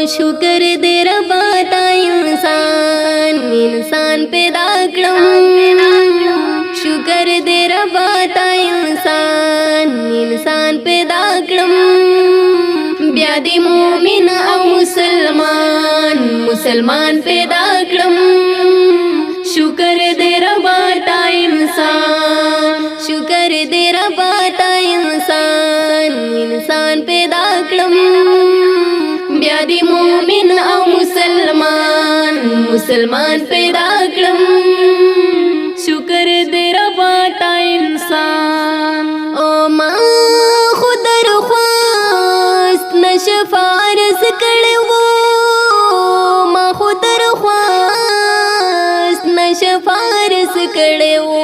शुक्र दे रब्बा ता इंसान पैदा कलम। शुक्र दे रब्बा ता इंसान पैदा कलम। बिया दे मोमिन औ मुसलमान पैदा कलम। शुक्र दे रब्बा ता इंसान, शुक्र दे रब्बा ता इंसान पैदा कलम। बिया दे मोमिन औ मुसलमान पैदा कलम। शुक्र दे रब्बा ता इंसान। ओ माँ खुदर ख्वास्त न शिफारस कड़े वो, माँ खुदर ख्वास्त न शिफारस कड़े वो,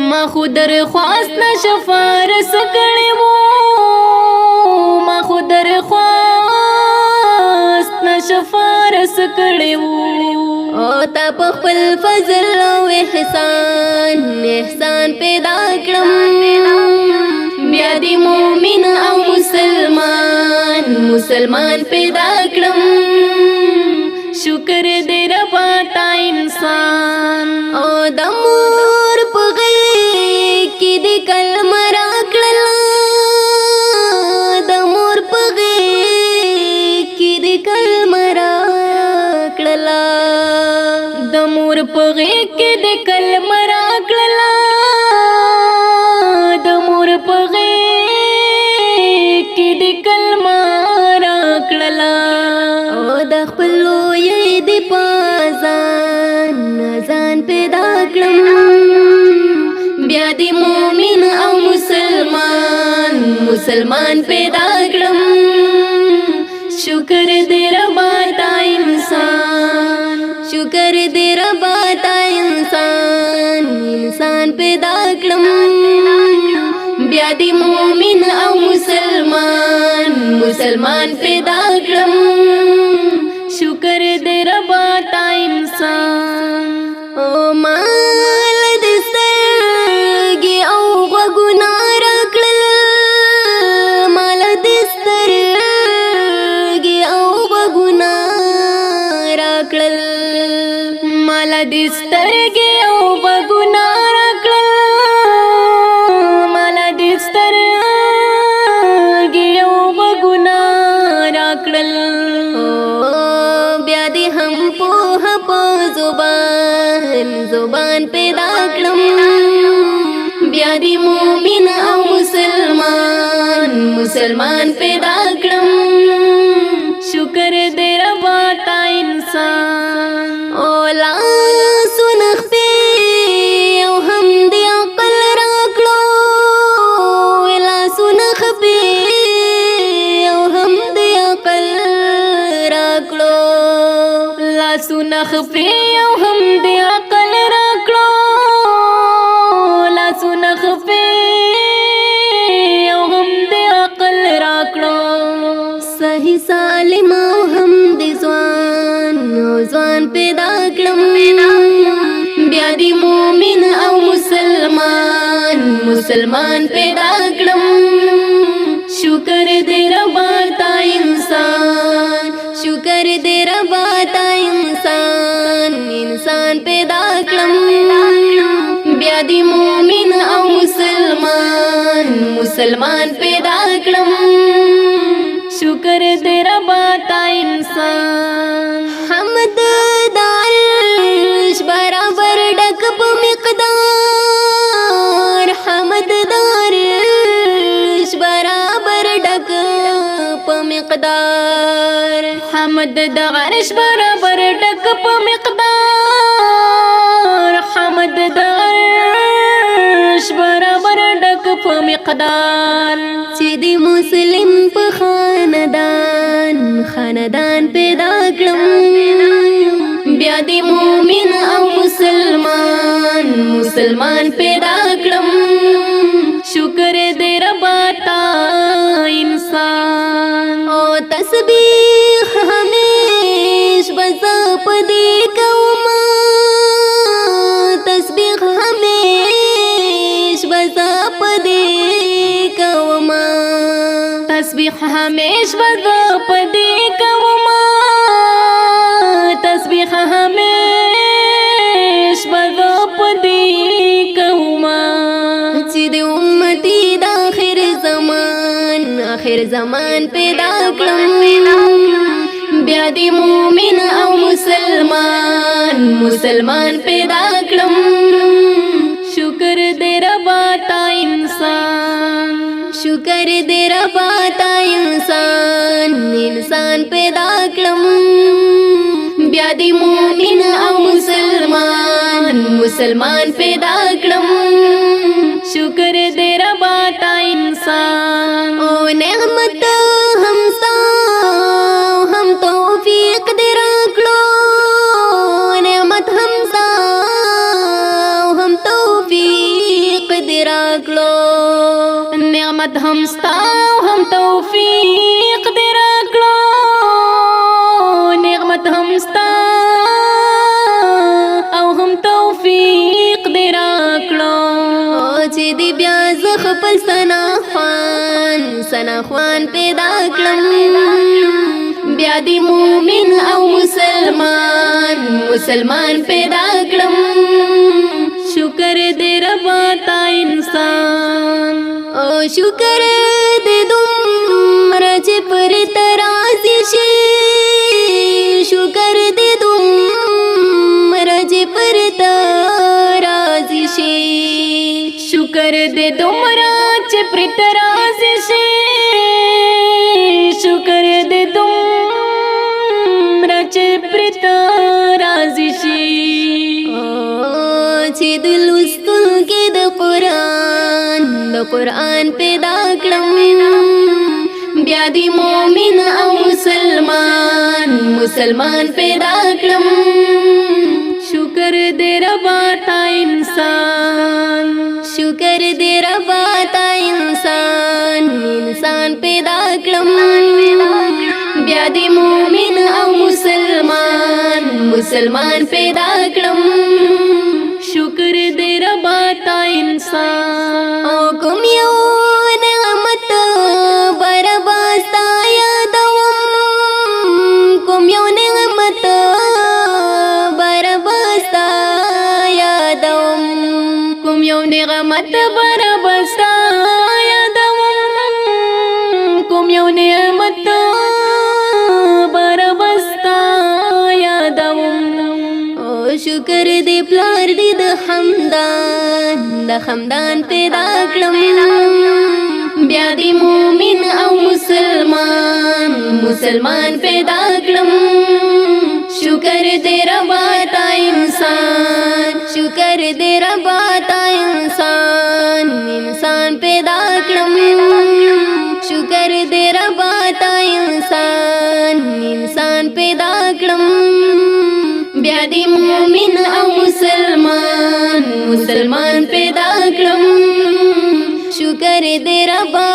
माँ खुदर ख्वास्त न शिफारस कड़े वो, माँ खुदर ख्वास्त न शिफारस कड़े वो। ओ ता पखपल फजल औ एहसान पैदा कलम। बिया दे मोमिन औ मुसलमान पैदा कलम। शुक्र दे रब्बा ता इंसान। ओ दमोर पगल की दे कलमा राकड़ला, दमोर पगल की दे कलमा राकड़ला, दमोर पगल की दे कलमा राकड़ला, दमोर पगल की दे कलमा राकड़ला। ओ दखपलो ये दे पाजान पैदा कलम। बिया दे मोमिन औ मुसलमान पैदा कलम। शुक्र दे रब्बा ता इंसान, शुक्र दे रब्बा ता इंसान पैदा कलम। बिया दे मोमिन औ मुसलमान पैदा कलम। शुक्र दे रब्बा ता इंसान। ओ माल दिस्तरगी औ वगुना राकड़ल, माल दिस्तरगी औ वगुना राकड़ल, माल दिस्तरगी औ वगुना राकड़ल, माल दिस्तरगी औ वगुना राकड़ल। बिया दे हम पोह पो जुबान पैदा कलम। बिया दे मोमिन औ मुसलमान पैदा कलम। शुक्र दे रब्बा ता इंसान। ओ ला सुनख पे औ हम दे अकल राकड़ो, ला सुनख पे औ हम दे अकल राकड़ो, ला सुनख पे औ हम दे अकल राकड़ो, ला सुनख पे औ हम दे अकल राकड़ो। सही सालिम औ हम दे जवान पैदा कलम। बिया दे मोमिन औ मुसलमान पैदा कलम। शुक्र दे रब्बा ता इंसान, शुक्र दे रब्बा ता इंसान पैदा कलम। बिया दे मोमिन औ मुसलमान पैदा कलम। शुक्र दे रब्बा ता इंसान। हमद दारिश बराबर डक प मिक़दार, हमद दारिश बराबर डक प मिक़दार, हमद दारिश बराबर डक प मिक़दार, हमद दारिश बराबर डक प मिक़दार। सीधी मुस्लिम प खानदान पैदा कलम। बिया दे मोमिन औ मुसलमान पैदा कलम। शुक्र दे रब्बा ता इंसान। ओ तस्बीह हमेश बसा पदे कौमा, तस्बीह हमेश बसा पदे कौमा, तस्बीह همیش بغا پدې کوما تسبیح همیش بغا پدې کوما چې د امتی د آخر زمان پیدا کړم بیا د مومن او مسلمان پیدا کړم شکر دې ربا تا انسان شکر دې ربا تا انسان پیدا کړم بیا د مومن او مسلمان پیدا کړم شکر دې ربا تا انسان او نعمت هم ستا هم توفیق دې راکړو نعمت هم ستا هم توفیق دې راکړو نعمت هم ستا هم توفیق دې راکړو نعمت هم ستا او هم توفیق دې راکړو چې دې بیا زه خپل ثنا خوان پیدا کړم بیا دې مومن او مسلمان پیدا کړم شکر دې ربا تا انسان او شکر دې دومره چې پر ترازی شي شکر دې دومره چې پر ترازی شي شکر دې دومره چې پر ترازی شي شکر دې دومره چې پر ترازی شي چې د لوستونکي د قرآن پیدا کړم بیا دې مومن او مسلمان پیدا کړم شکر دې ربا تا انسان شکر دې ربا تا انسان پیدا کړم بیا دې مومن او مسلمان پیدا کړم شکر دې ربا تا انسان او کوم یو نعمت برابر ستا یادوم کوم یو نعمت برابر ستا یادوم کوم یو نعمت برابر ستا یادوم کوم یو نعمت برابر ستا یادوم او شکر دې پلار دې د خمدان پیدا کړم بیا دې مومن او مسلمان پیدا کړم شکر دې ربا تا انسان شکر دې ربا تا انسان پیدا کړم شکر دې ربا تا انسان پیدا کړم بیا دې مومن او مسلمان پیدا کړم شکر دې ربا